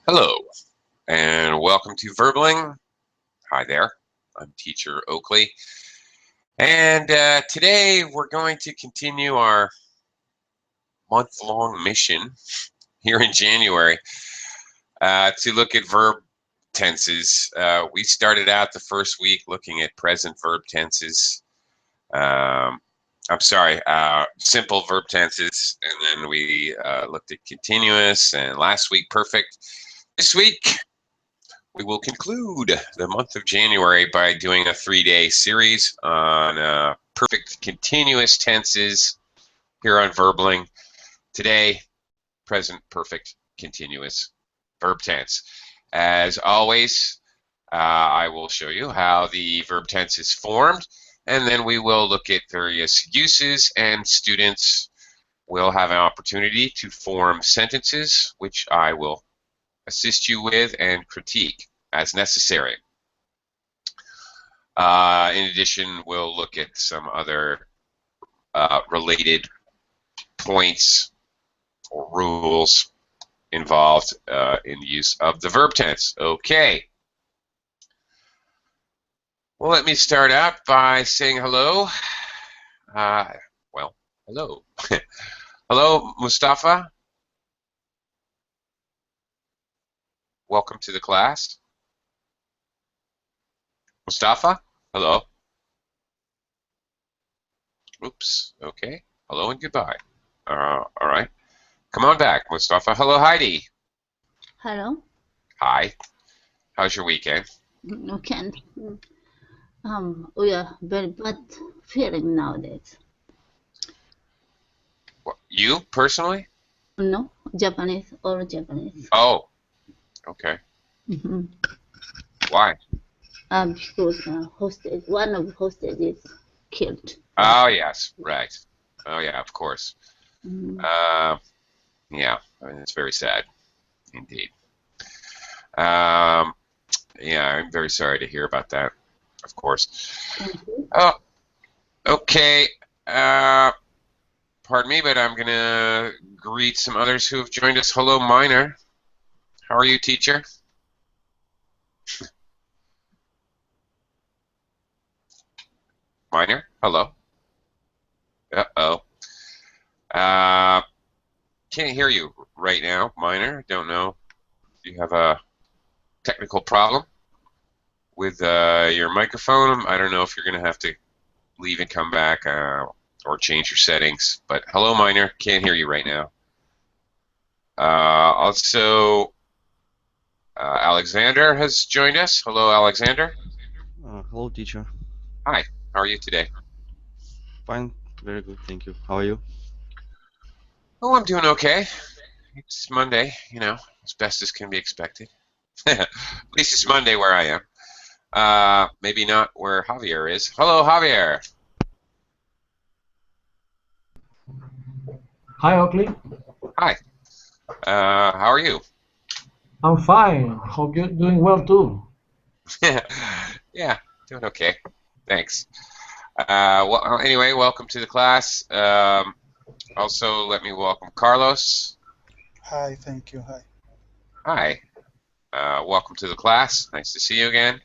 Hello, and welcome to Verbling. Hi there, I'm Teacher Oakley, and today we're going to continue our month-long mission here in January to look at verb tenses. We started out the first week looking at present verb tenses. Simple verb tenses, and then we looked at continuous, and last week perfect. This week we will conclude the month of January by doing a 3-day series on perfect continuous tenses here on Verbling. Today, present perfect continuous verb tense. As always, I will show you how the verb tense is formed, and then we will look at various uses, and students will have an opportunity to form sentences, which I will assist you with and critique as necessary. In addition, we'll look at some other related points or rules involved in the use of the verb tense. Okay. Well, let me start out by saying hello. Hello. Hello, Mustafa. Welcome to the class. Mustafa, hello. Oops, okay. Hello and goodbye. All right. Come on back, Mustafa. Hello, Heidi. Hello. Hi. How's your weekend? Okay. We are very bad feeling nowadays. What, you personally? No, Japanese, all Japanese. Oh, okay. Mm-hmm. Why? Because hostage, one of the hostages killed. Oh, yes, right. Oh, yeah, of course. Mm-hmm. Yeah, I mean, it's very sad, indeed. Yeah, I'm very sorry to hear about that, of course. Thank you. Oh, okay. Pardon me, but I'm going to greet some others who have joined us. Hello, Minor. How are you, teacher? Minor, hello. Uh-oh. Can't hear you right now, Minor. Don't know if you have a technical problem with your microphone. I don't know if you're going to have to leave and come back or change your settings. But hello, Minor. Can't hear you right now. Also, Alexander has joined us. Hello, Alexander. Hello, teacher. Hi. How are you today? Fine, very good, thank you. How are you? Oh, I'm doing okay. It's Monday, you know, as best as can be expected. At least it's Monday where I am. Maybe not where Javier is. Hello, Javier. Hi, Oakley. Hi. How are you? I'm fine. Hope you're doing well too. Yeah, doing okay. Thanks. Well, anyway, welcome to the class. Also, let me welcome Carlos. Hi, thank you. Hi. Hi. Welcome to the class. Nice to see you again.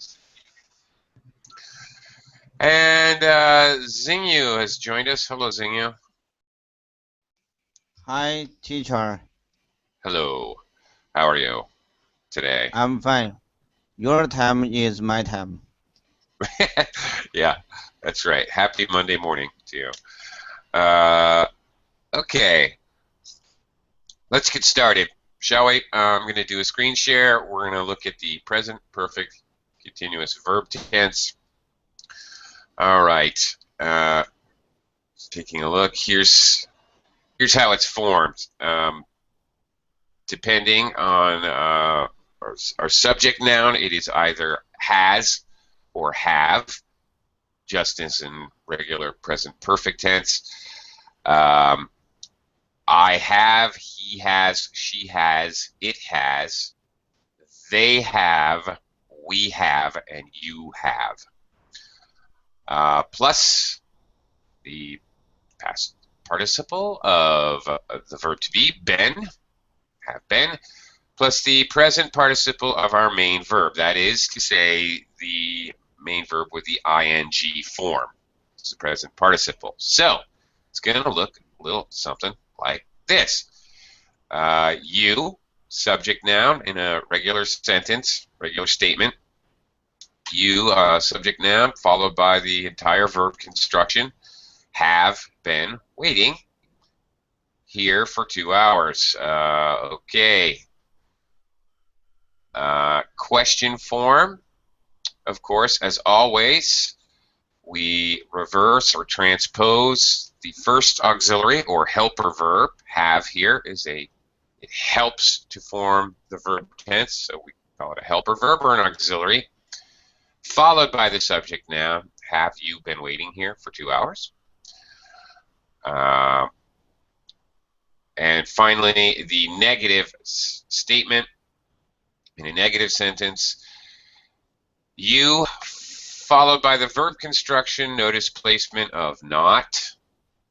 And Xingyu has joined us. Hello, Xingyu. Hi, teacher. Hello. How are you today? I'm fine. Your time is my time. Yeah, that's right. Happy Monday morning to you. Okay. Let's get started, shall we? I'm going to do a screen share. We're going to look at the present perfect continuous verb tense. All right. Taking a look. Here's how it's formed. Depending on our subject noun, it is either has or have, just as in regular present perfect tense. I have, he has, she has, it has, they have, we have, and you have. Plus the past participle of the verb to be, been, have been, plus the present participle of our main verb. That is to say, the main verb with the ing form. It's the present participle. So it's going to look a little something like this. You, subject noun in a regular sentence, regular statement. You, subject noun, followed by the entire verb construction, have been waiting here for 2 hours. Okay. Question form, of course, as always, we reverse or transpose the first auxiliary or helper verb. Have here is it helps to form the verb tense, so we call it a helper verb or an auxiliary, followed by the subject noun. Have you been waiting here for 2 hours? And finally, the negative statement. In a negative sentence, you followed by the verb construction, notice placement of not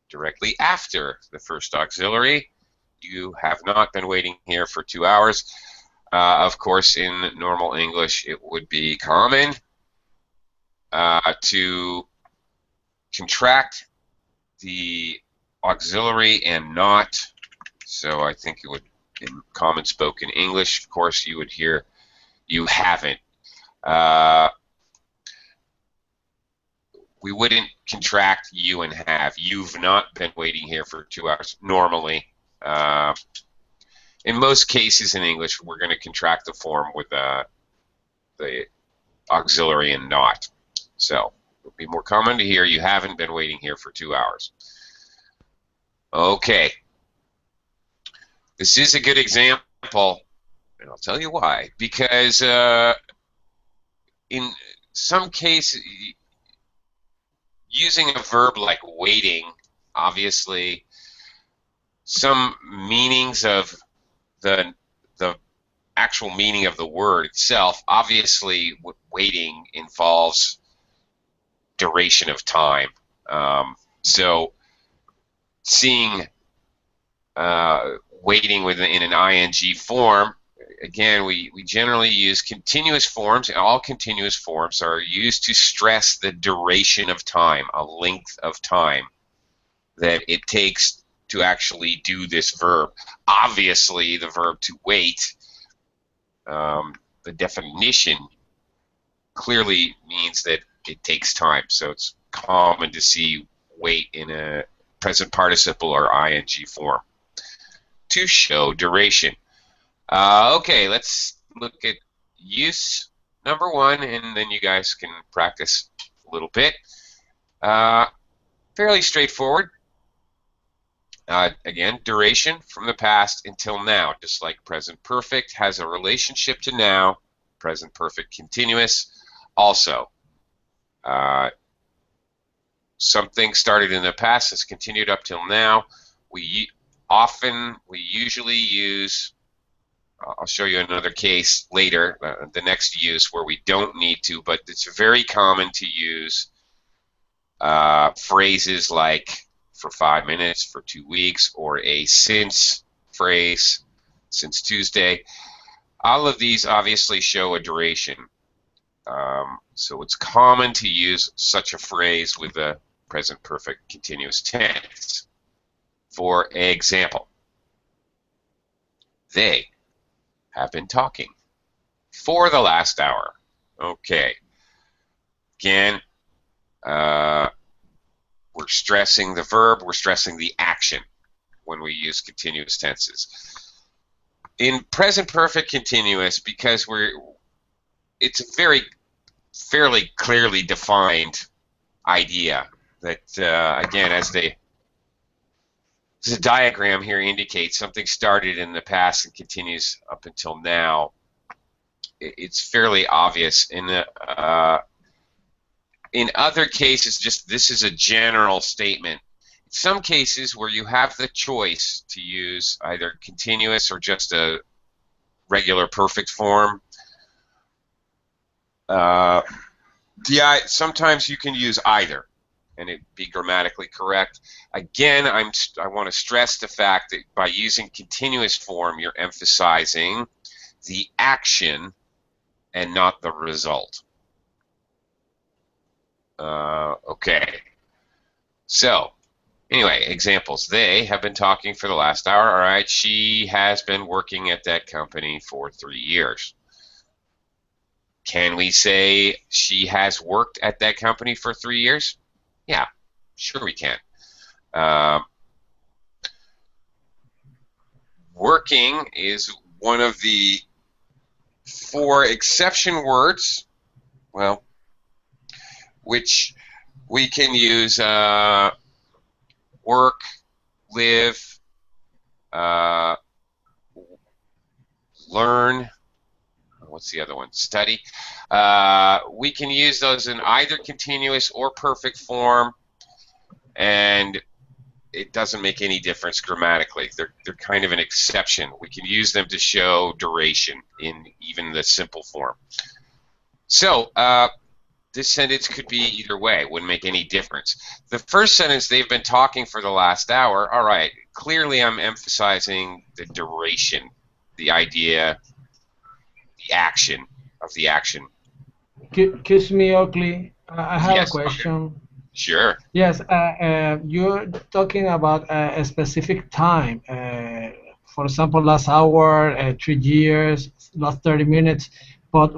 directly after the first auxiliary. You have not been waiting here for 2 hours. Of course, in normal English, it would be common to contract the auxiliary and not. So I think it would, in common spoken English, of course, you would hear you haven't. We wouldn't contract you and have. You've not been waiting here for 2 hours. Normally, in most cases in English, we're going to contract the form with the auxiliary and not. So it would be more common to hear you haven't been waiting here for 2 hours. Okay. This is a good example, and I'll tell you why. Because in some cases, using a verb like waiting, obviously, some meanings of the actual meaning of the word itself, obviously, waiting involves duration of time. So, seeing waiting in an ing form, again, we generally use continuous forms, and all continuous forms are used to stress the duration of time, a length of time that it takes to actually do this verb. Obviously, the verb to wait, the definition clearly means that it takes time, so it's common to see wait in a present participle or ing form to show duration. Okay, let's look at use number 1, and then you guys can practice a little bit. Fairly straightforward. Again, duration from the past until now, just like present perfect has a relationship to now, present perfect continuous also. Something started in the past has continued up till now. We usually use, I'll show you another case later, the next use where we don't need to, but it's very common to use phrases like for 5 minutes, for 2 weeks, or a since phrase, since Tuesday. All of these obviously show a duration. So it's common to use such a phrase with the present perfect continuous tense. For example, they have been talking for the last hour. Okay. Again, we're stressing the verb, we're stressing the action when we use continuous tenses. In present perfect continuous, because it's a fairly clearly defined idea that, again, as the diagram here indicates, something started in the past and continues up until now. It's fairly obvious. In other cases, just this is a general statement. In some cases where you have the choice to use either continuous or just a regular perfect form, sometimes you can use either, and it'd be grammatically correct. Again, I want to stress the fact that by using continuous form, you're emphasizing the action and not the result. Okay. So, anyway, examples. They have been talking for the last hour. All right, she has been working at that company for 3 years. Can we say she has worked at that company for 3 years? Yeah, sure we can. Working is one of the 4 exception words, well, which we can use work, live, learn, what's the other one? Study. We can use those in either continuous or perfect form, and it doesn't make any difference grammatically. They're kind of an exception. We can use them to show duration in even the simple form. So this sentence could be either way. It wouldn't make any difference. The first sentence, they've been talking for the last hour. All right, clearly I'm emphasizing the duration, the idea, the action of the action. Excuse me, Oakley. I have Yes, a question. okay. Sure. Yes, you're talking about a specific time. For example, last hour, 3 years, last 30 minutes. But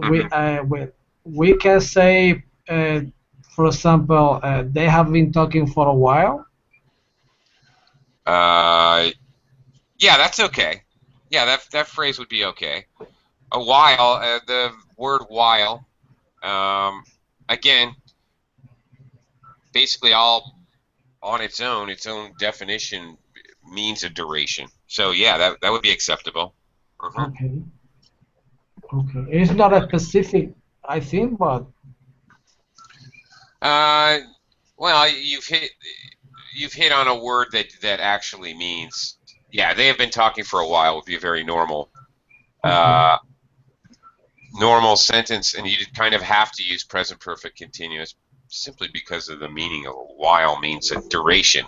we can say, for example, they have been talking for a while. Yeah, that's okay. Yeah, that phrase would be okay. A while, the word while, again, basically all on its own definition means a duration. So yeah, that would be acceptable. Okay. Okay. It's not a specific, I think, but Well, you've hit on a word that actually means, yeah, they have been talking for a while would be a very normal normal sentence, and you kind of have to use present perfect continuous simply because of the meaning of a while means a duration.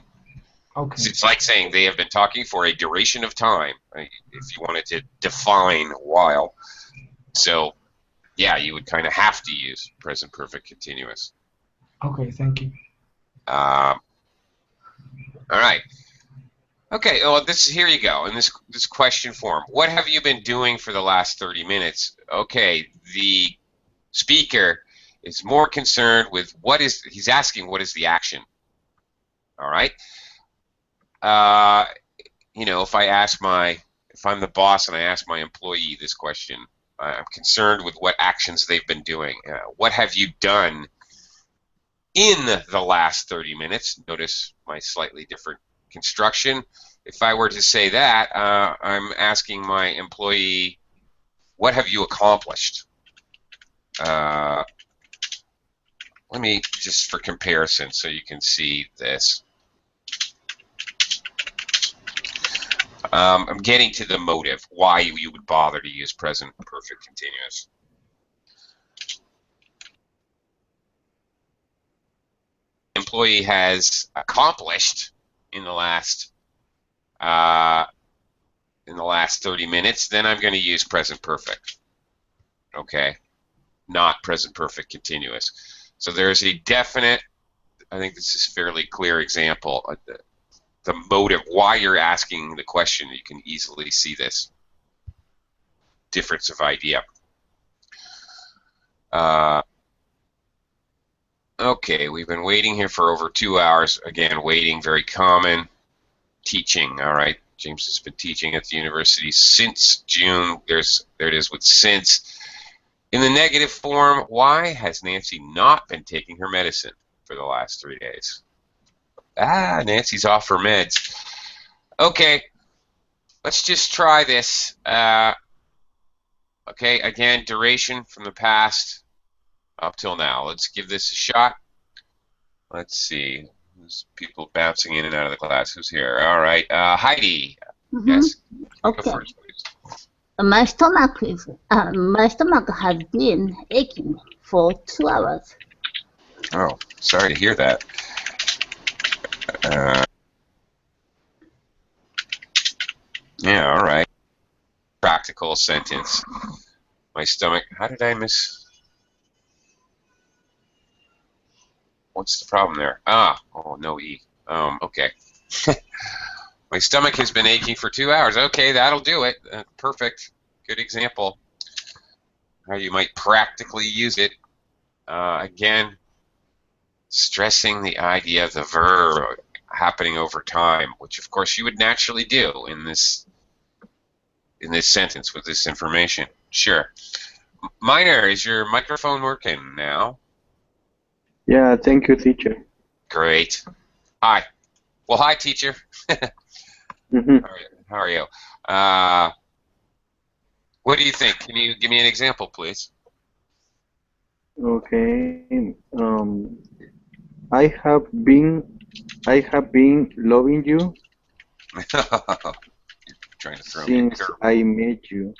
okay. It's like saying they have been talking for a duration of time, right, if you wanted to define while. So, yeah, you would kind of have to use present perfect continuous. Okay, thank you. All right. Okay, well, here you go, in this question form. What have you been doing for the last 30 minutes? Okay, the speaker is more concerned with he's asking what is the action. All right? You know, if I'm the boss and I ask my employee this question, I'm concerned with what actions they've been doing. What have you done in the last 30 minutes? Notice my slightly different construction. If I were to say that, I'm asking my employee, what have you accomplished? Let me, just for comparison, so you can see this. I'm getting to the motive, why you would bother to use present perfect continuous. Employee has accomplished in the last 30 minutes, then I'm going to use present perfect. Okay, not present perfect continuous. So there's a definite, I think this is a fairly clear example. The motive, why you're asking the question, you can easily see this difference of idea. Okay, we've been waiting here for over 2 hours. Again, waiting, very common. Teaching, all right. James has been teaching at the university since June. There it is with since. In the negative form, why has Nancy not been taking her medicine for the last 3 days? Nancy's off her meds. Okay, let's just try this. Okay, again, duration from the past up till now. Let's give this a shot. Let's see. There's people bouncing in and out of the class. Who's here? All right, Heidi. Yes. Okay. Go first, please. My stomach has been aching for 2 hours. Oh, sorry to hear that. Yeah, all right. practical sentence. My stomach. How did I miss? What's the problem there? Oh, no E. Okay. My stomach has been aching for 2 hours. Okay, that'll do it. Perfect. Good example. How you might practically use it. Again, stressing the idea of the verb happening over time, which of course you would naturally do in this sentence with this information. Sure. Minor, is your microphone working now? Yeah, thank you, teacher. Great. Hi. Well, hi, teacher. Mm-hmm. How are you? What do you think? Can you give me an example, please? Okay. I have been loving you Trying to throw me a since curve. I met you.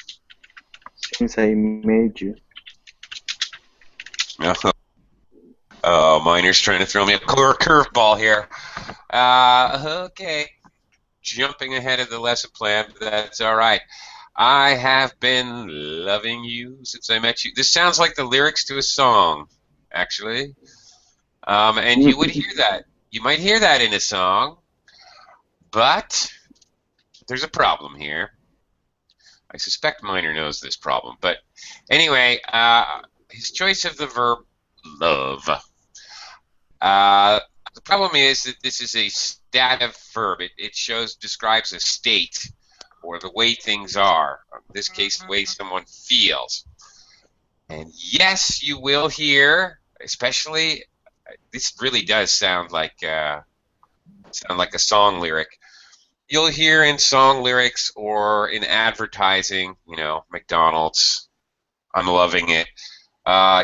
Since I met you. Oh, Miner's trying to throw me a curveball here. Okay. Jumping ahead of the lesson plan, but that's all right. I have been loving you since I met you. This sounds like the lyrics to a song, actually. And you would hear that. You might hear that in a song, but there's a problem here. I suspect Miner knows this problem. But anyway, his choice of the verb love. The problem is that this is a stative verb. It describes a state or the way things are. In this case, the way someone feels. And yes, you will hear, especially, this really does sound like a song lyric. You'll hear in song lyrics or in advertising, you know, McDonald's, I'm loving it.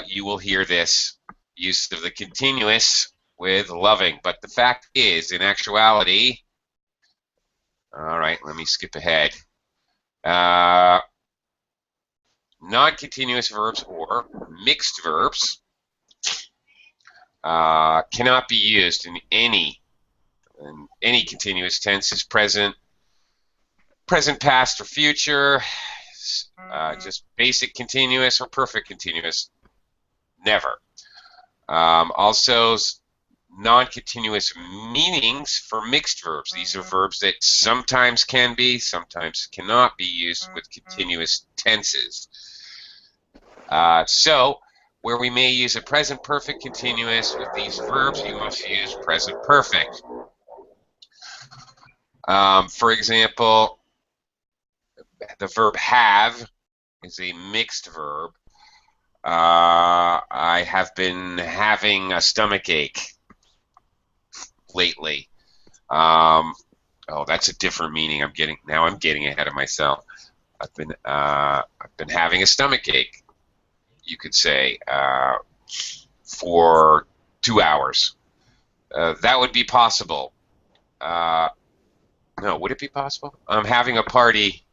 You will hear this use of the continuous with loving. But the fact is, in actuality, all right, let me skip ahead. Non-continuous verbs or mixed verbs cannot be used in any continuous tenses, present, past, or future. Just basic continuous or perfect continuous, never. Also, non-continuous meanings for mixed verbs. These are verbs that sometimes can be, sometimes cannot be used with continuous tenses. So, where we may use a present perfect continuous with these verbs, you must use present perfect. For example, the verb have is a mixed verb. I have been having a stomach ache lately. Oh, that's a different meaning. I'm getting ahead of myself. I've been having a stomach ache, you could say, for 2 hours. That would be possible. No, would it be possible? I'm having a party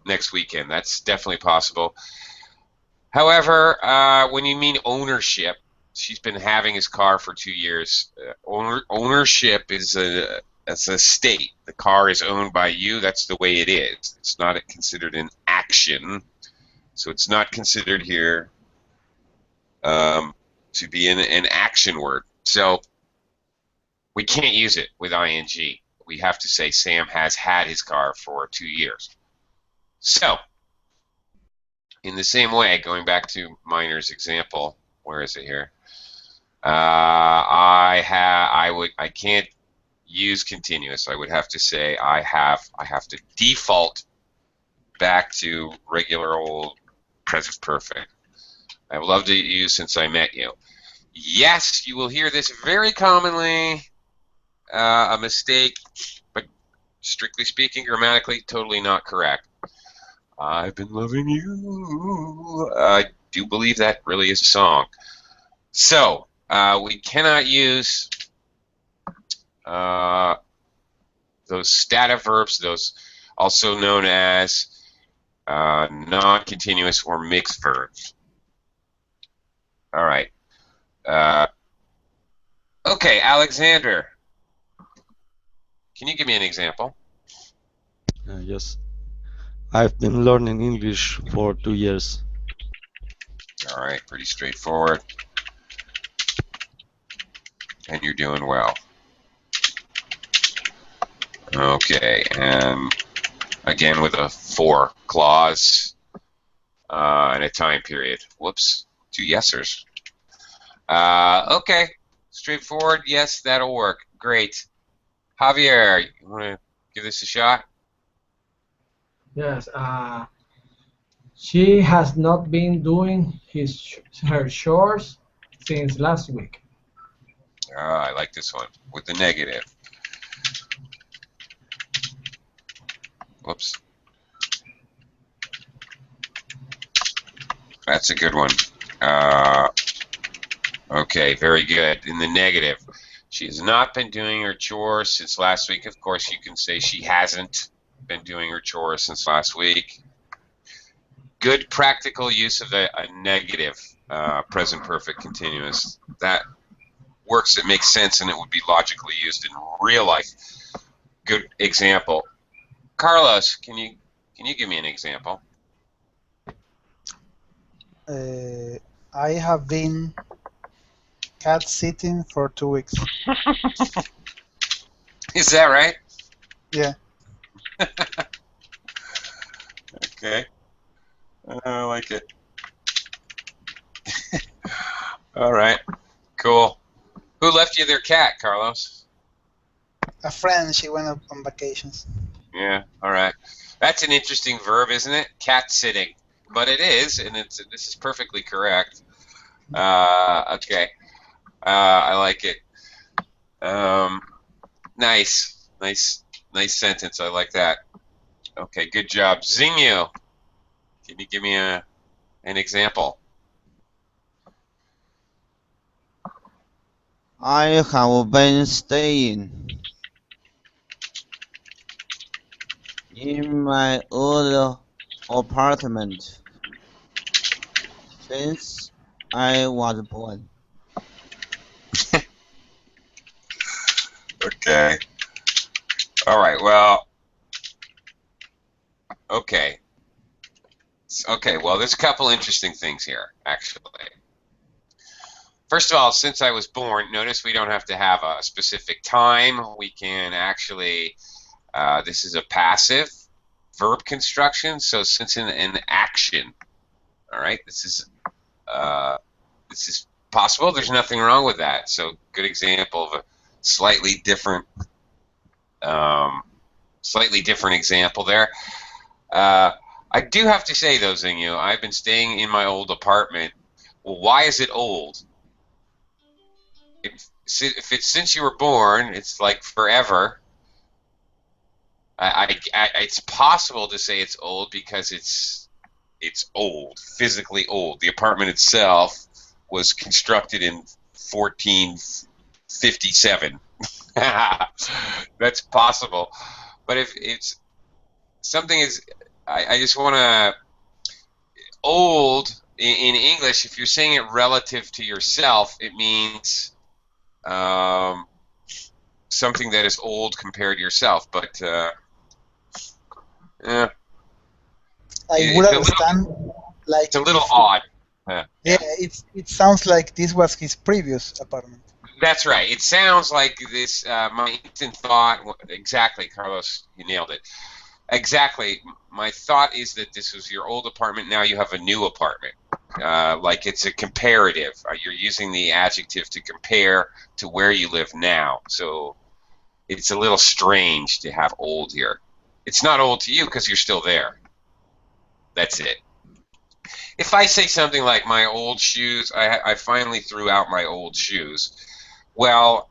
next weekend. That's definitely possible. However, when you mean ownership, she's been having his car for 2 years. Ownership is a state. The car is owned by you. That's the way it is. It's not considered an action, so it's not considered here to be an action word. So we can't use it with ing. We have to say Sam has had his car for 2 years. So, in the same way, going back to Miner's example, where is it here? I can't use continuous. I would have to say I have to default back to regular old present perfect. I've loved you since I met you. Yes, you will hear this very commonly. A mistake, but strictly speaking, grammatically, totally not correct. I've been loving you. I do believe that really is a song. So, we cannot use those stative verbs, those also known as non-continuous or mixed verbs. All right. Okay, Alexander. Can you give me an example? Yes. I've been learning English for 2 years. All right, pretty straightforward. And you're doing well. Okay, and again with a for clause and a time period. Whoops, 2 yesers. Okay, straightforward. Yes, that'll work. Great. Javier, you want to give this a shot? Yes. She has not been doing her chores since last week. I like this one with the negative. Whoops. That's a good one. Okay, very good. In the negative, she has not been doing her chores since last week. Of course, you can say she hasn't been doing her chores since last week. Good practical use of a negative present perfect continuous. That works, it makes sense, and it would be logically used in real life. Good example. Carlos, can you give me an example? I have been cat sitting for 2 weeks. Is that right? Yeah. Okay. I like it. All right. Cool. Who left you their cat, Carlos? A friend, she went on vacations. Yeah. All right. That's an interesting verb, isn't it? Cat sitting. But it is, and this is perfectly correct. Okay. I like it. Nice sentence. I like that. Okay, good job. Xingyu, can you give me an example? I have been staying in my old apartment since I was born. Okay. All right. Well. Okay. Okay. Well, there's a couple interesting things here, actually. First of all, since I was born, notice we don't have to have a specific time. We can actually. This is a passive verb construction. So since in action, all right. This is possible. There's nothing wrong with that. So good example of a slightly different example there. I do have to say though, Xingyu, I've been staying in my old apartment. Well, why is it old? If it's since you were born, it's like forever. It's possible to say it's old because it's old, physically old. The apartment itself was constructed in 1457. That's possible. But if it's something is, I just want to, old in English, if you're saying it relative to yourself, it means something that is old compared to yourself. But yeah. I would understand, like It's a little odd. Yeah, it sounds like this was his previous apartment. That's right. It sounds like this. My instant thought, exactly, Carlos, you nailed it. Exactly. My thought is that this was your old apartment. Now you have a new apartment. Like it's a comparative. You're using the adjective to compare to where you live now. So it's a little strange to have old here. It's not old to you because you're still there. That's it. If I say something like my old shoes, I finally threw out my old shoes, well,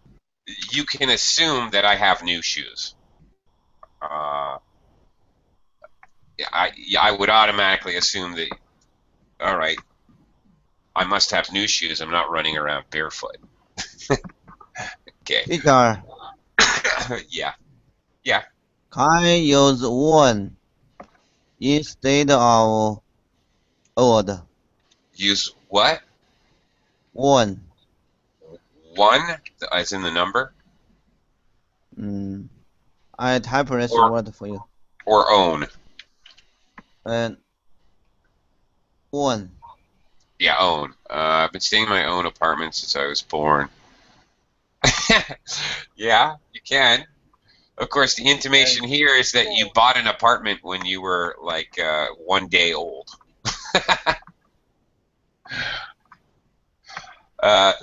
you can assume that I have new shoes. I would automatically assume that, all right, I must have new shoes. I'm not running around barefoot. Okay. Teacher, Yeah. can I use one instead of old? Use what? One. One, as in the number? I type this Or- word for you. Or own? Own. Yeah, own. I've been staying in my own apartment since I was born. Yeah, you can. Of course, the intimation here is that you bought an apartment when you were like 1 day old.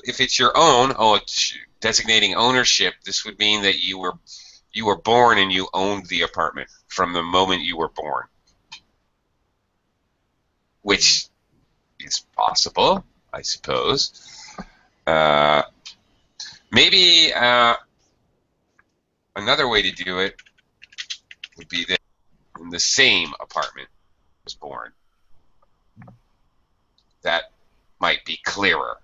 If it's your own, it's designating ownership. This would mean that you were born and you owned the apartment from the moment you were born, which is possible, I suppose. Maybe another way to do it would be that in the same apartment was born. That might be clearer.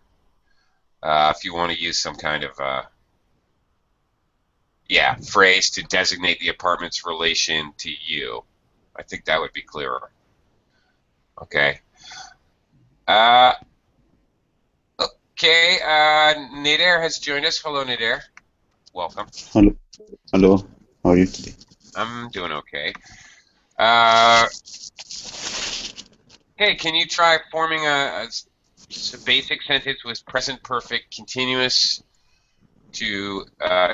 If you want to use some kind of phrase to designate the apartment's relation to you, I think that would be clearer. Okay. Okay. Nader has joined us. Hello, Nader. Welcome. Hello. Hello. How are you today? I'm doing okay. Hey, can you try forming a basic sentence with present perfect continuous to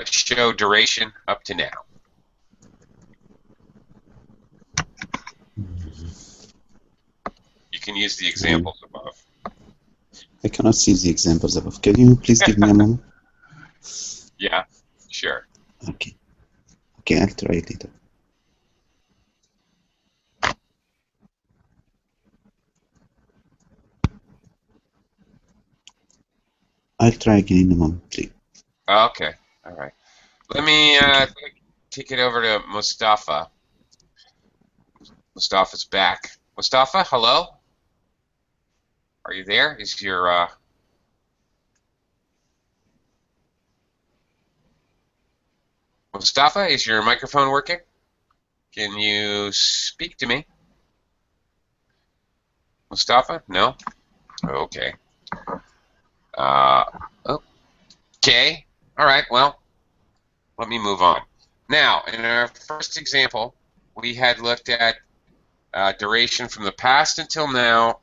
show duration up to now? You can use the examples above. I cannot see the examples above. Can you please give me a moment? Yeah, sure. Okay. Okay, I'll try it later. I'll try again in a moment, please. Okay, all right. Let me take it over to Mustafa. Mustafa's back. Mustafa, hello? Are you there? Is your Mustafa, is your microphone working? Can you speak to me? Mustafa? No? Okay. Okay. All right, well, let me move on. Now, in our first example, we had looked at duration from the past until now,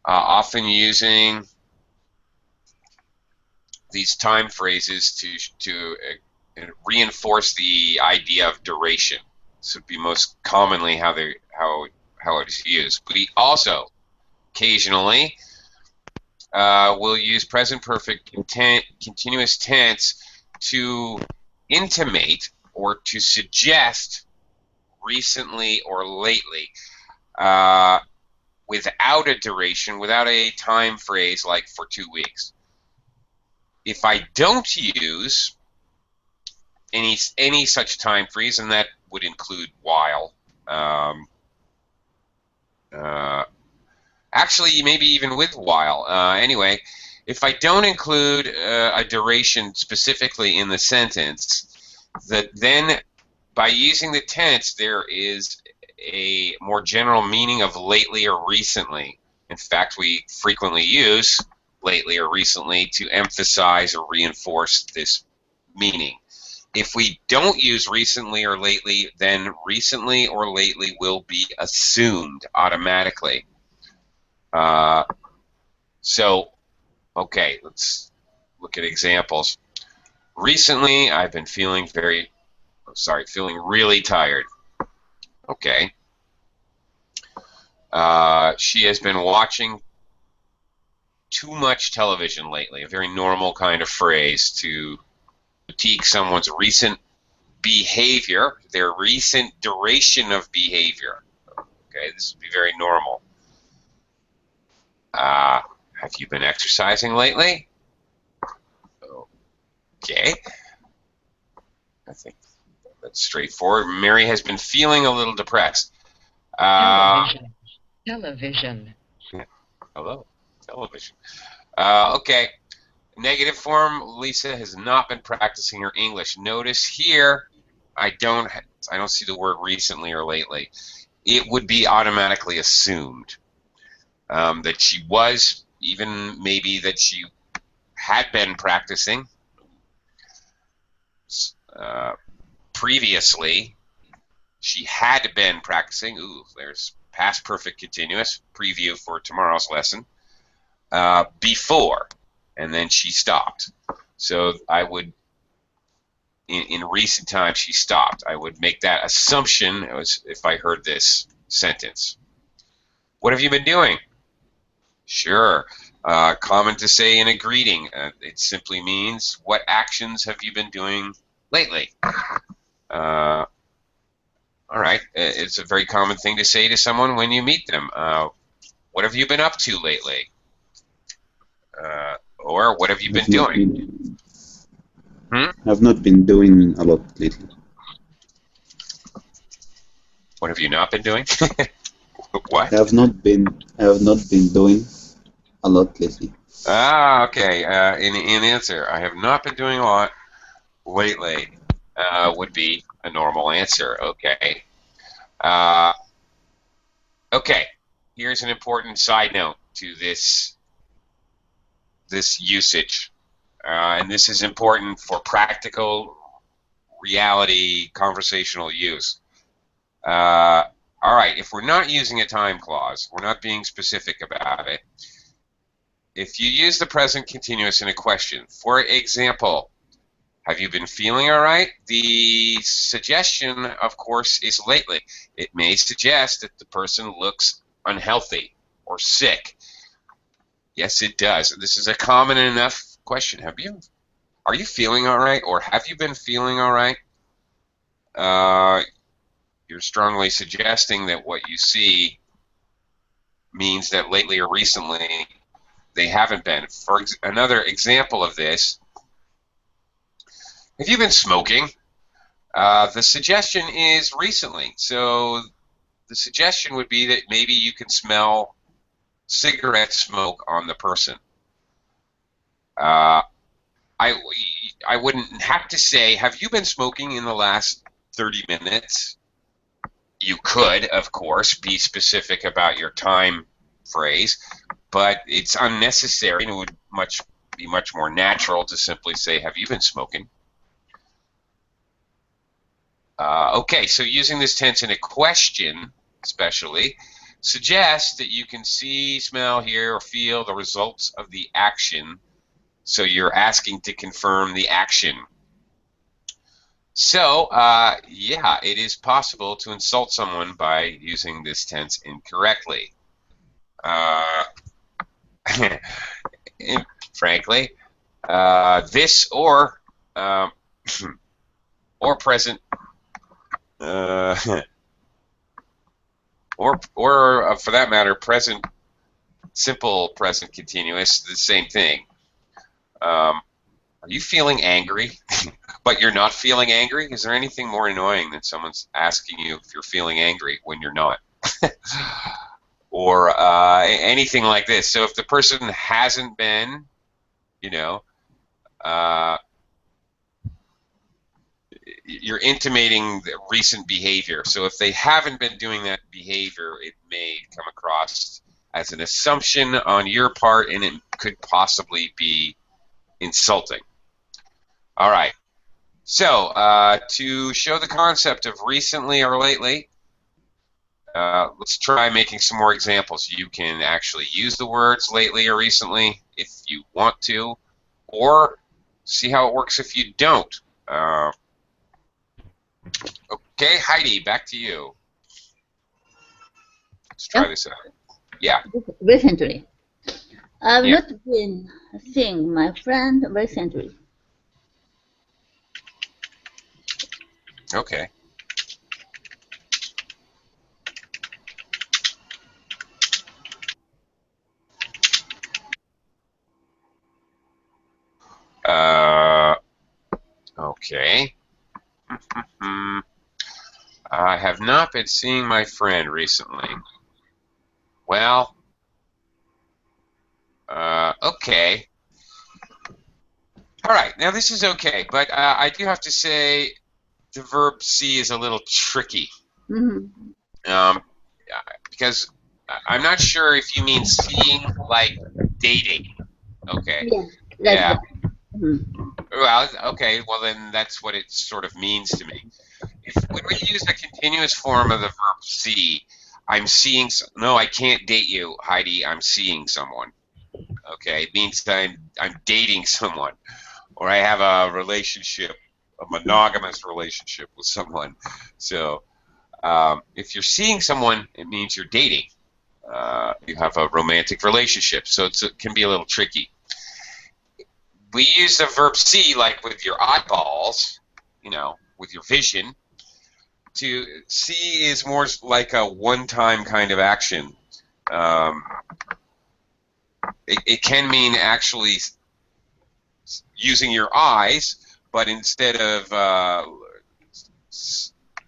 often using these time phrases to reinforce the idea of duration. This would be most commonly how it is used. We also occasionally will use present perfect continuous tense to intimate or to suggest recently or lately, without a duration, without a time phrase like for 2 weeks. If I don't use any such time phrase, and that would include while, actually maybe even with while. Anyway, if I don't include a duration specifically in the sentence, then by using the tense there is a more general meaning of lately or recently. In fact, we frequently use lately or recently to emphasize or reinforce this meaning. If we don't use recently or lately, then recently or lately will be assumed automatically. Okay, let's look at examples. Recently, I've been feeling feeling really tired. Okay. She has been watching too much television lately, a very normal kind of phrase to critique someone's recent behavior, their recent duration of behavior. Okay, this would be very normal. Have you been exercising lately? Okay. I think that's straightforward. Mary has been feeling a little depressed. Television. Hello, television. Okay. Negative form. Lisa has not been practicing her English. Notice here, I don't see the word recently or lately. It would be automatically assumed that she was, even maybe that she had been practicing previously. She had been practicing. Ooh, there's past perfect continuous, preview for tomorrow's lesson, before, and then she stopped. So I would, in recent times, she stopped. I would make that assumption if I heard this sentence. What have you been doing? Sure. Common to say in a greeting. It simply means, what actions have you been doing lately? All right. It's a very common thing to say to someone when you meet them. What have you been up to lately? Or what have you been doing? I've not been doing a lot lately. What have you not been doing? What? I have not been doing a lot lately. Ah, okay. In answer, I have not been doing a lot lately. Would be a normal answer. Okay. Okay. Here's an important side note to this usage, and this is important for practical reality conversational use. All right. If we're not using a time clause, we're not being specific about it. If you use the present continuous in a question, for example, have you been feeling all right? The suggestion, of course, is lately. It may suggest that the person looks unhealthy or sick. Yes, it does. This is a common enough question. Are you feeling all right, or have you been feeling all right? You're strongly suggesting that what you see means that lately or recently they haven't been. For another example of this, have you been smoking? The suggestion is recently. So the suggestion would be that maybe you can smell cigarette smoke on the person. I wouldn't have to say, have you been smoking in the last 30 minutes? You could, of course, be specific about your time phrase, but it's unnecessary, and it would be much more natural to simply say, have you been smoking? Okay, so using this tense in a question, especially, suggests that you can see, smell, hear, or feel the results of the action, so you're asking to confirm the action. So, yeah, it is possible to insult someone by using this tense incorrectly. Frankly, this or present, or for that matter, present simple present continuous, the same thing. Are you feeling angry, but you're not feeling angry? Is there anything more annoying than someone's asking you if you're feeling angry when you're not? Or anything like this. So if the person hasn't been, you're intimating the recent behavior. So if they haven't been doing that behavior, it may come across as an assumption on your part, and it could possibly be insulting. All right. So to show the concept of recently or lately, let's try making some more examples. You can actually use the words lately or recently if you want to, or see how it works if you don't. Okay, Heidi, back to you. Let's try this out. Yeah. Recently. I've Yeah. not been seeing my friend recently. Okay. Okay. I have not been seeing my friend recently. Well, okay. All right, now this is okay, but I do have to say the verb see is a little tricky. Mm-hmm. Because I'm not sure if you mean seeing like dating. Okay. Yeah. Like Yeah. that. Mm-hmm. Well, okay, well then that's what it sort of means to me. when we use the continuous form of the verb see, I'm seeing. No, I can't date you, Heidi. I'm seeing someone. Okay, it means that I'm dating someone, or I have a relationship, a monogamous relationship with someone. So if you're seeing someone, it means you're dating. You have a romantic relationship, so it can be a little tricky. We use the verb see like with your eyeballs, you know, with your vision. To see is more like a one-time kind of action. It can mean actually using your eyes, but instead of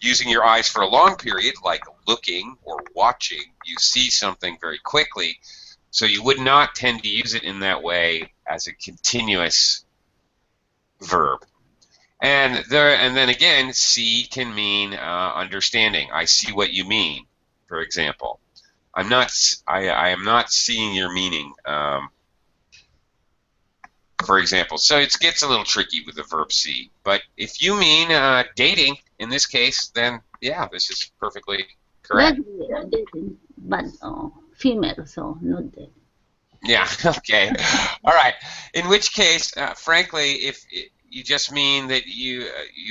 using your eyes for a long period, like looking or watching, you see something very quickly. So you would not tend to use it in that way as a continuous verb. And then again, see can mean understanding. I see what you mean, for example. I am not seeing your meaning, for example. So it gets a little tricky with the verb see. But if you mean dating, in this case, then yeah, this is perfectly correct. Dating, but female, so not that. Yeah, okay. All right. In which case, frankly, if you just mean that you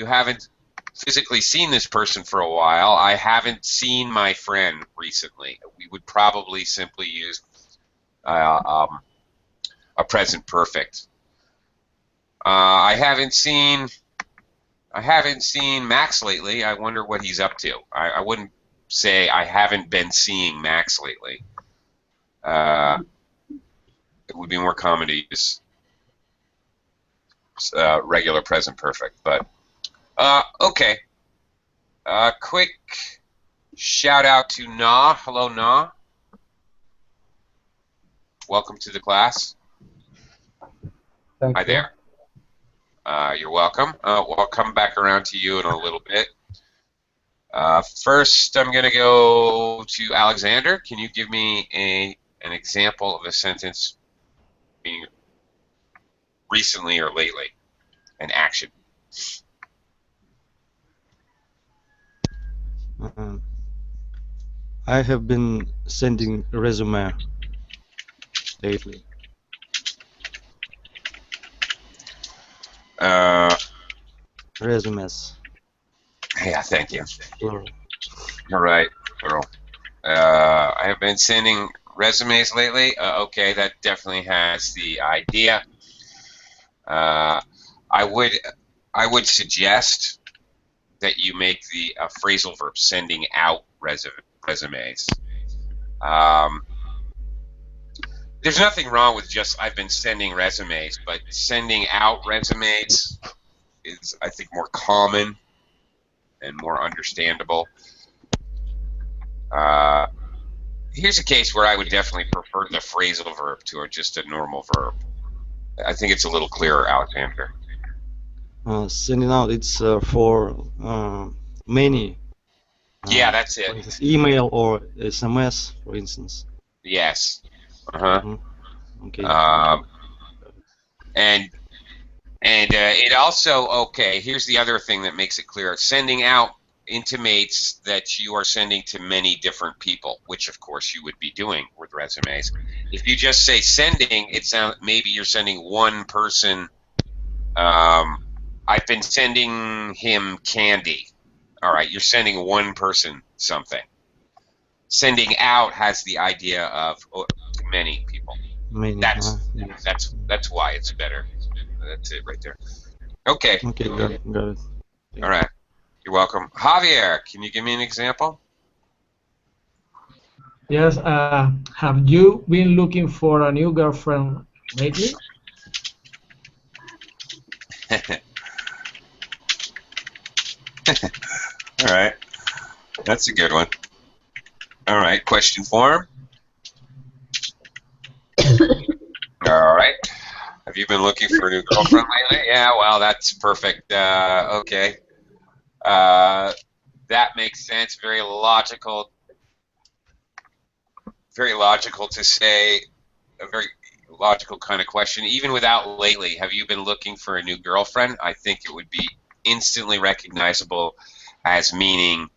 haven't physically seen this person for a while, I haven't seen my friend recently, we would probably simply use a present perfect. I haven't seen Max lately. I wonder what he's up to. I wouldn't say I haven't been seeing Max lately. It would be more common to use regular present perfect, but okay. Quick shout out to Na. Hello, Na. Welcome to the class. Thank Hi you. there. You're welcome. We'll come back around to you in a little bit. First, I'm going to go to Alexander. Can you give me an example of a sentence being recently or lately? An action. I have been sending resume lately. Resumes. Yeah, thank you. Plural. All right, Earl. I have been sending resumes lately. Okay, that definitely has the idea. I would suggest that you make the phrasal verb sending out resumes. There's nothing wrong with just I've been sending resumes, but sending out resumes is, I think, more common and more understandable. Here's a case where I would definitely prefer the phrasal verb to just a normal verb. I think it's a little clearer, Alexander. Sending out, it's for many. Yeah, that's For it. instance, email or SMS, for instance. Yes. Uh-huh. Okay. And it also, okay, here's the other thing that makes it clear. Sending out intimates that you are sending to many different people, which of course you would be doing with resumes. If you just say sending, it sounds maybe you're sending one person. I've been sending him candy. All right, you're sending one person something. Sending out has the idea of many people. Many. That's Yes. that's why it's better. That's it right there. Okay. Okay, got it. All right. You're welcome. Javier, can you give me an example? Yes. Have you been looking for a new girlfriend lately? All right. That's a good one. All right. Question form. All right. Have you been looking for a new girlfriend lately? Yeah, well, that's perfect. Okay. That makes sense. Very logical to say, a very logical kind of question. Even without lately, have you been looking for a new girlfriend? I think it would be instantly recognizable as meaning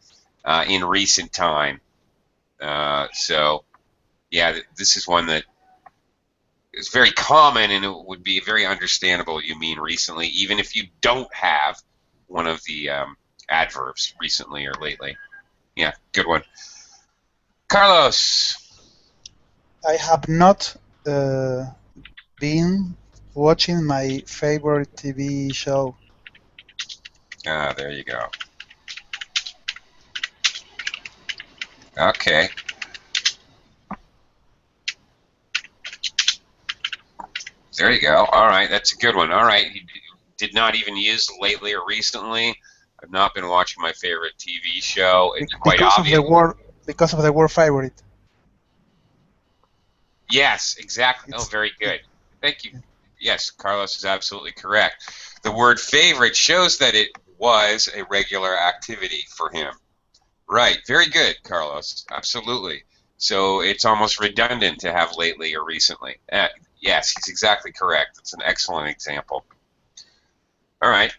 in recent time. So, yeah, this is one that is very common, and it would be very understandable you mean recently, even if you don't have one of the adverbs, recently or lately. Yeah, good one. Carlos. I have not been watching my favorite TV show. Ah, there you go. Okay. There you go. All right, that's a good one. All right, you did not even use lately or recently. I've not been watching my favorite TV show. It's quite obvious. Because of the word favorite. Yes, exactly. Oh, very good. Thank you. Yes, Carlos is absolutely correct. The word favorite shows that it was a regular activity for him. Right. Very good, Carlos. Absolutely. So it's almost redundant to have lately or recently. Yes, he's exactly correct. It's an excellent example. All right.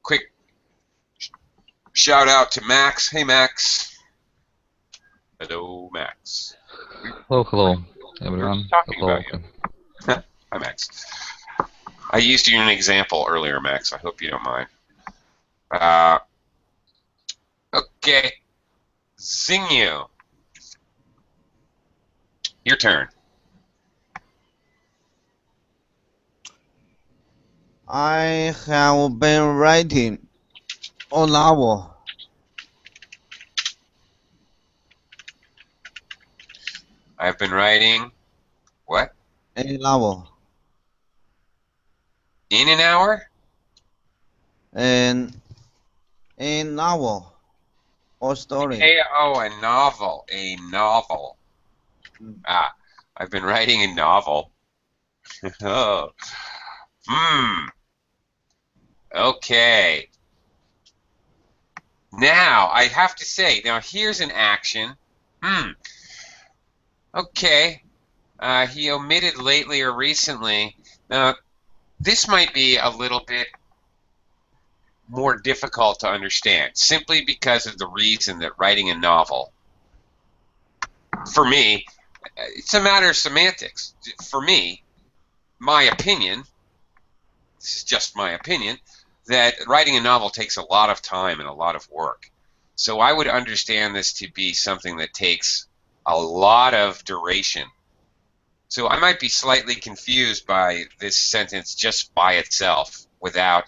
Quick shout out to Max. Hey, Max. Hello, Max. Hello, everyone. Talking Hello. about you. Hi, Max. I used you in an example earlier, Max. I hope you don't mind. Okay. Xingyu. Your turn. I have been writing a novel. I've been writing what? A novel. In an hour? And a novel or story. A novel. A novel. Ah, I've been writing a novel. Oh. Okay. Now, I have to say, now here's an action. Okay. He omitted lately or recently. Now, this might be a little bit more difficult to understand, simply because of the reason that writing a novel, for me, it's a matter of semantics. For me, my opinion, this is just my opinion, that writing a novel takes a lot of time and a lot of work. So I would understand this to be something that takes a lot of duration. So I might be slightly confused by this sentence just by itself, without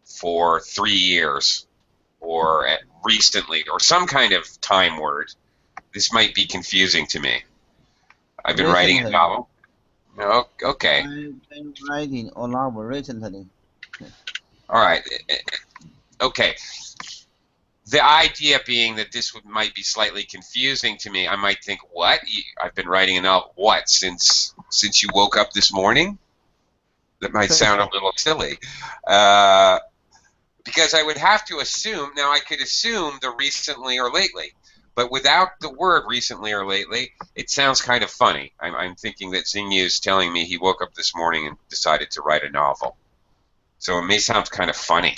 for 3 years or recently or some kind of time word. This might be confusing to me. I've been writing a novel. Oh, okay. I've been writing a novel recently. All right. Okay. The idea being that this might be slightly confusing to me. I might think, what? I've been writing a novel. What? Since you woke up this morning? That might sound a little silly. Because I would have to assume, now I could assume the recently or lately, but without the word recently or lately, it sounds kind of funny. I'm thinking that Xingyu is telling me he woke up this morning and decided to write a novel. So it may sound kind of funny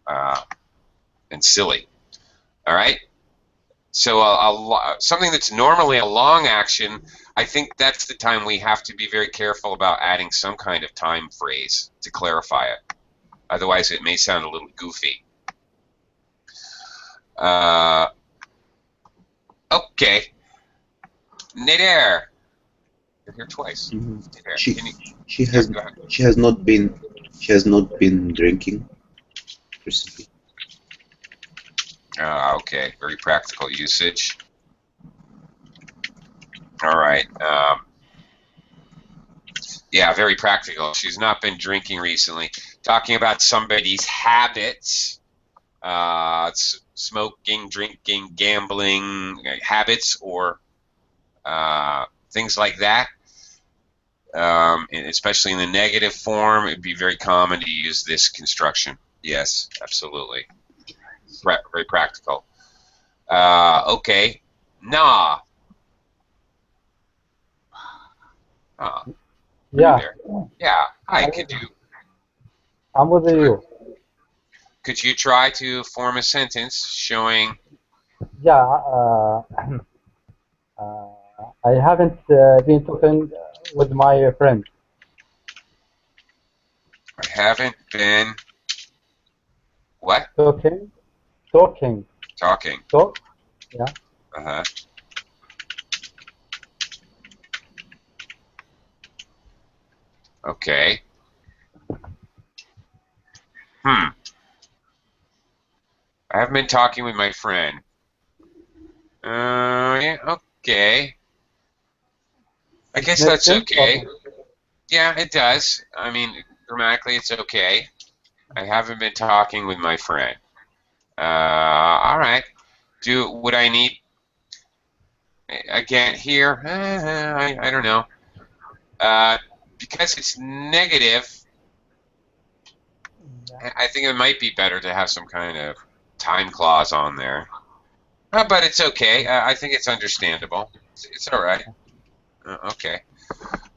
and silly. All right? So something that's normally a long action, I think that's the time we have to be very careful about adding some kind of time phrase to clarify it. Otherwise, it may sound a little goofy. Okay. Nader. You're here twice. She has not been drinking recently. Okay. Very practical usage. All right. Yeah, very practical. She's not been drinking recently. Talking about somebody's habits, smoking, drinking, gambling habits, or things like that. And especially in the negative form, it'd be very common to use this construction. Yes, absolutely. Very practical. Okay. Nah. Yeah. There. Yeah. Hi, could you? I'm with you. could you try to form a sentence showing? Yeah, I haven't been talking with my friend. I haven't been what? Talking. Talking. Talk. Yeah. Uh-huh. Okay. I haven't been talking with my friend. Yeah, okay. I guess Makes that's sense? okay. Yeah, it does. I mean, grammatically, it's okay. I haven't been talking with my friend. All right. Would I need again here? I don't know. Because it's negative, I think it might be better to have some kind of time clause on there. But it's okay. I think it's understandable. It's all right. Okay.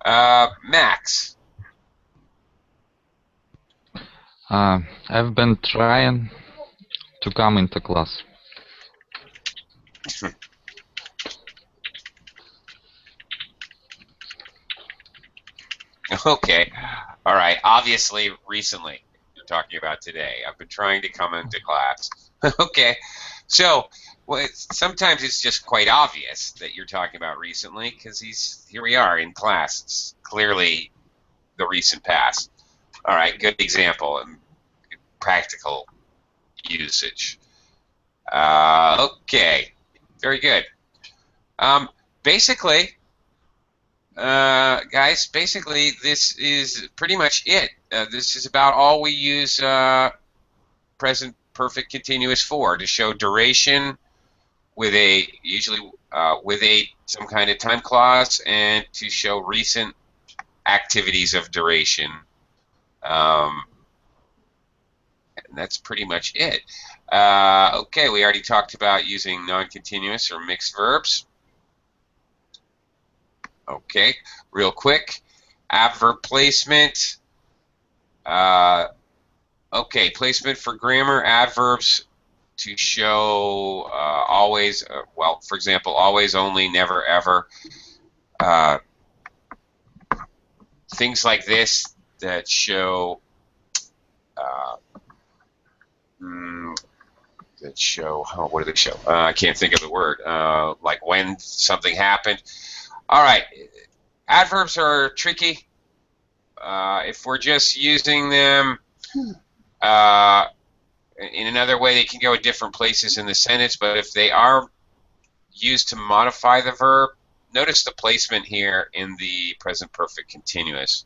Max. I've been trying to come into class. Okay. All right. Obviously, recently. You're talking about today. I've been trying to come into class. Okay. So, well, sometimes it's just quite obvious that you're talking about recently because here we are in class. It's clearly the recent past. All right. Good example and practical usage. Okay. Very good. Basically, guys, basically this is pretty much it. This is about all we use present perfect continuous for, to show duration with usually with some kind of time clause, and to show recent activities of duration. And that's pretty much it. Okay, we already talked about using non-continuous or mixed verbs. Okay, real quick, adverb placement. Okay, placement for grammar, adverbs to show always, well, for example, always, only, never, ever. Things like this that show, what do they show? I can't think of the word. Like when something happened. All right, adverbs are tricky. If we're just using them in another way, they can go at different places in the sentence, but if they are used to modify the verb, notice the placement here in the present perfect continuous.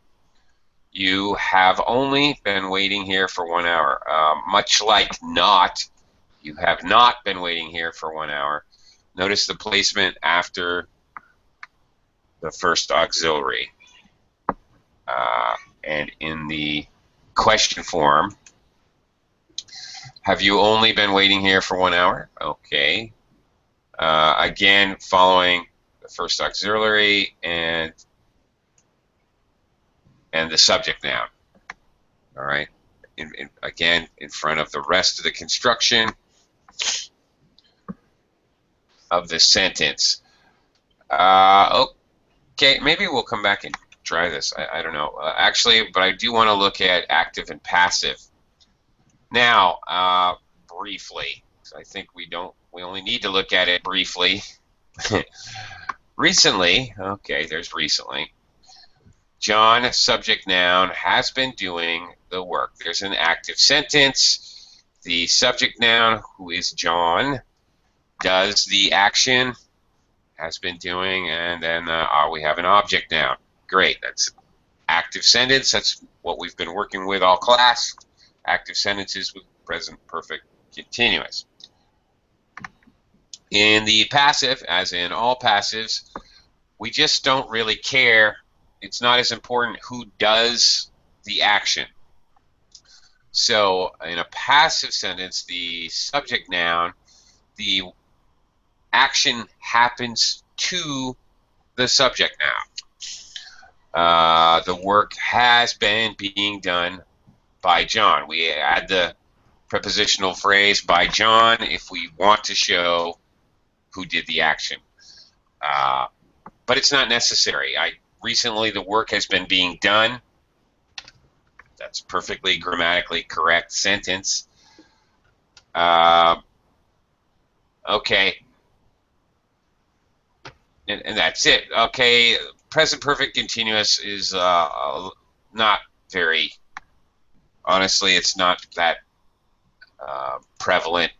You have only been waiting here for 1 hour. Much like not, you have not been waiting here for 1 hour. Notice the placement after the first auxiliary. And in the question form, have you only been waiting here for 1 hour? Okay. Again, following the first auxiliary and the subject noun. All right. Again, in front of the rest of the construction of the sentence. Okay, maybe we'll come back and try this. I don't know. Actually, but I do want to look at active and passive. Now, briefly, I think we only need to look at it briefly. Recently, okay, there's recently. John, subject noun, has been doing the work. There's an active sentence. The subject noun, who is John, does the action, has been doing, and then we have an object noun. Great, that's active sentence. That's what we've been working with all class. Active sentences with present perfect continuous. In the passive, as in all passives, we just don't really care. It's not as important who does the action. So in a passive sentence, the subject noun, the action happens to the subject noun. The work has been being done by John. We add the prepositional phrase by John if we want to show who did the action. But it's not necessary. Recently the work has been being done. That's perfectly grammatically correct sentence. Okay. And that's it. Okay, present perfect continuous is not very, honestly, it's not that prevalent.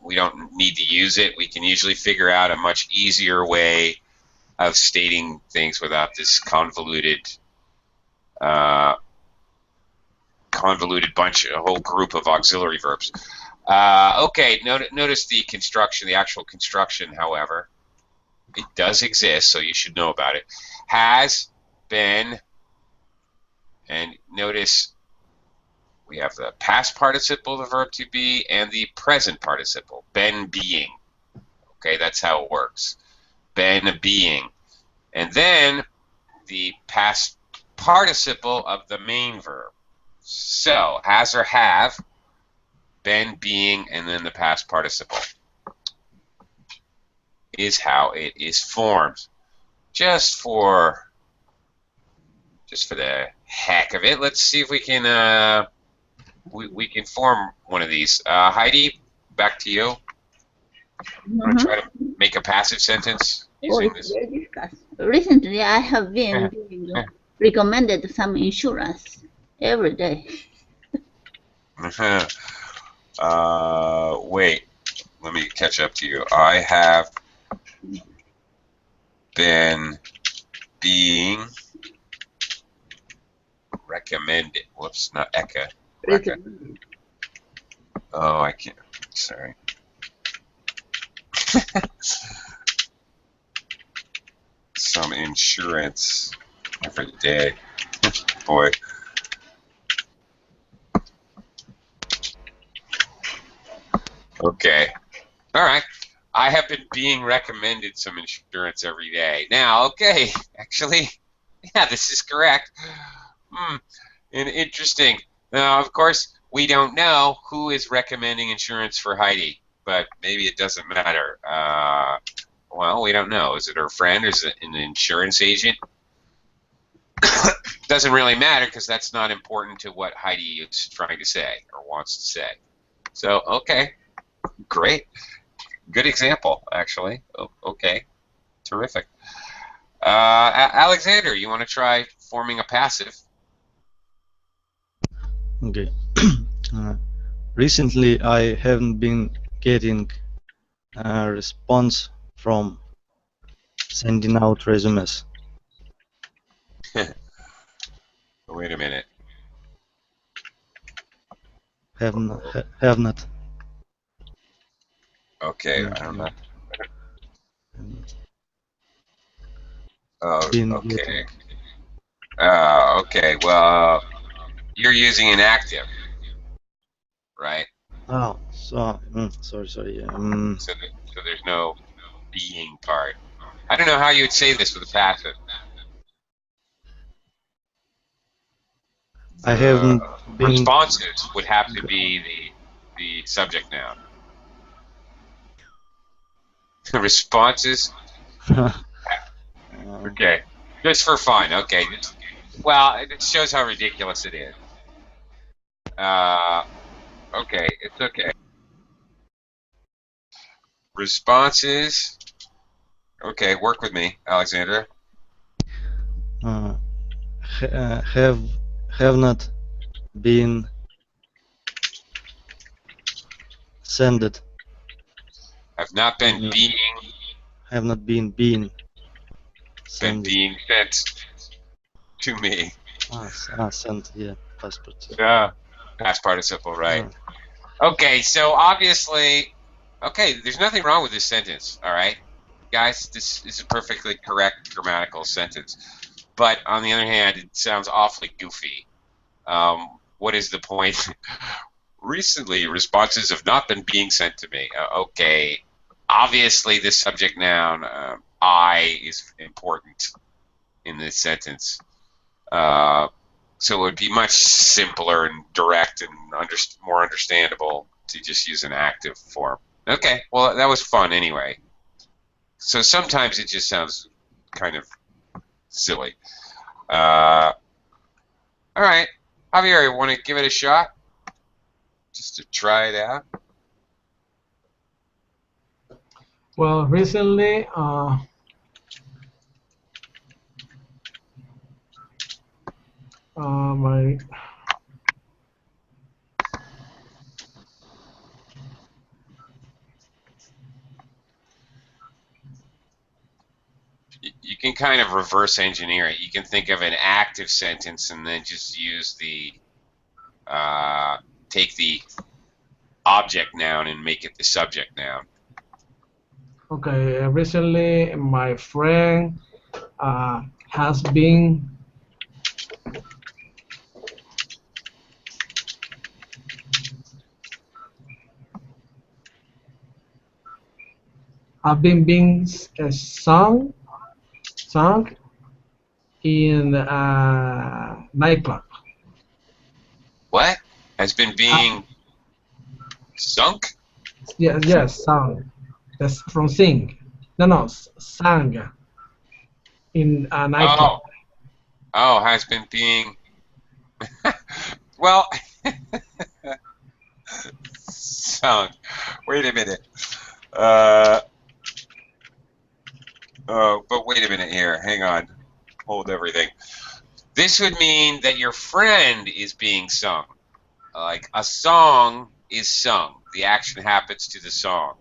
We don't need to use it. We can usually figure out a much easier way of stating things without this convoluted bunch, a whole group of auxiliary verbs. Okay, notice the construction, the actual construction, however. It does exist, so you should know about it. Has been, and notice we have the past participle, the verb to be, and the present participle, been being. Okay, that's how it works. Been being. And then the past participle of the main verb. So, has or have, been being, and then the past participle is how it is formed. Just for the heck of it, let's see if we can we can form one of these. Heidi, back to you. Want to try to make a passive sentence using this? Recently, I have been recommended some insurance every day. Wait, let me catch up to you. I have been being recommended. Whoops, not Eka. Oh, I can't. Sorry. Some insurance every day. Boy. Okay. All right. I have been being recommended some insurance every day. Now, okay, actually, yeah, this is correct. And interesting. Now, of course, we don't know who is recommending insurance for Heidi, but maybe it doesn't matter. Well, we don't know. Is it her friend? Is it an insurance agent? Doesn't really matter because that's not important to what Heidi is trying to say or wants to say. So, okay, great. Good example, actually. Okay, terrific. Alexander, you want to try forming a passive? Okay. Recently, I haven't been getting a response from sending out resumes. Wait a minute. Have not. Okay, I don't know. Okay. Okay, well, you're using an active, right? Oh, so sorry. So there's no being part. I don't know how you would say this with a passive. I haven't been. Responses would have to be the subject noun. Responses. Okay, just for fun. Okay. Well, it shows how ridiculous it is. Okay, it's okay. Responses. Okay, work with me, Alexandra. Have not been sent. Have not been being. Have not been Been being sent to me. Sent. Yeah, past participle. Yeah, past participle, right? Okay, so obviously, okay, there's nothing wrong with this sentence. All right, guys, this is a perfectly correct grammatical sentence. But on the other hand, it sounds awfully goofy. What is the point? Recently, responses have not been being sent to me. Okay, obviously, the subject noun I is important in this sentence. So it would be much simpler and direct and more understandable to just use an active form. Okay, well, that was fun anyway. So sometimes it just sounds kind of silly. All right, Javier, you want to give it a shot? Just to try it out? Well, recently, my You can kind of reverse engineer it. You can think of an active sentence and then just use the take the object noun and make it the subject noun. okay. Recently, my friend has been being sung in a nightclub. What? Has been being sunk? Yes, sung. That's from sing. No, sang in a nightclub. Oh, has been being. Well, sung. Wait a minute. But wait a minute here. Hang on. Hold everything. This would mean that your friend is being sung. Like a song is sung. The action happens to the song.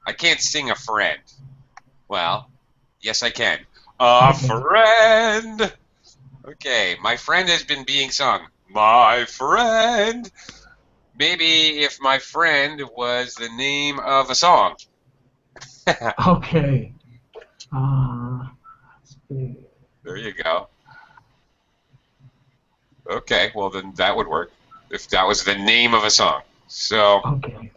I can't sing a friend. Well, yes I can. A friend. Okay, my friend has been being sung. My friend. Maybe if my friend was the name of a song. Okay. There you go. Okay, well then that would work if that was the name of a song. So, okay.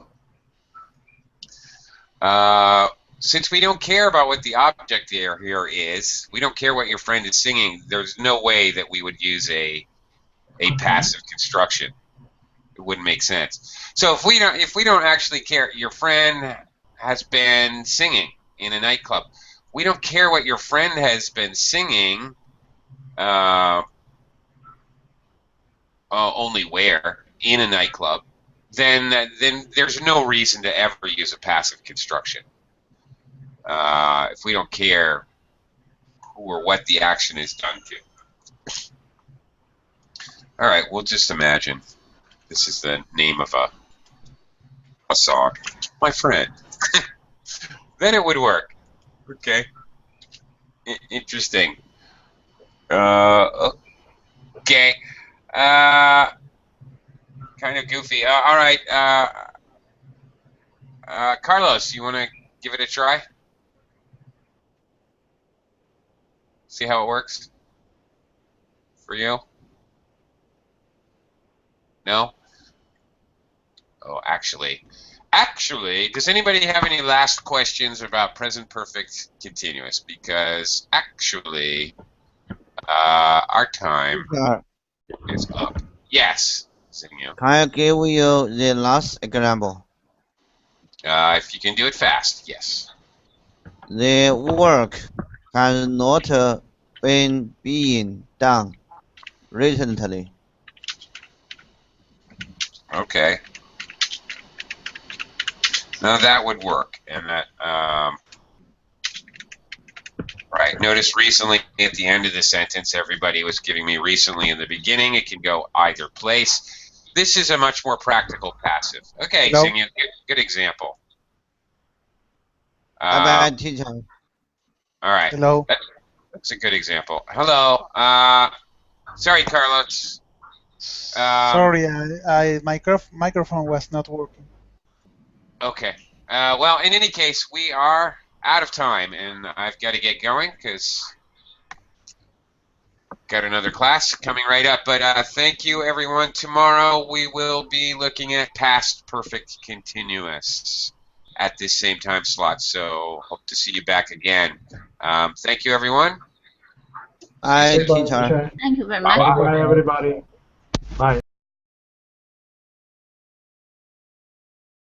Since we don't care about what the object here is, we don't care what your friend is singing. There's no way that we would use a passive construction. It wouldn't make sense. So if we don't actually care, your friend has been singing in a nightclub. We don't care what your friend has been singing. Only where in a nightclub. Then there's no reason to ever use a passive construction. If we don't care who or what the action is done to. All right, we'll just imagine this is the name of a song. My friend. Then it would work. Okay. Interesting. Okay. Kind of goofy. All right. Carlos, you want to give it a try? See how it works for you? No? Oh, actually, does anybody have any last questions about present perfect continuous? Because actually, our time is up. Yes, Zinyu. Can I give you the last example? If you can do it fast, yes. The work has not been being done recently. Okay. Now that would work, and that right. Notice recently at the end of the sentence, everybody was giving me recently in the beginning. It can go either place. This is a much more practical passive. Okay, Hello? Zinyu, good example. Bye-bye, teacher. All right. Hello. That's a good example. Hello. Sorry, Carlos. Sorry, my microphone was not working. Okay. Well, in any case, we are out of time, and I've got to get going because got another class coming right up. But thank you, everyone. Tomorrow we will be looking at past perfect continuous at this same time slot. So hope to see you back again. Thank you, everyone. Bye, Goodbye, teacher. teacher. Thank you very much. Bye, everybody.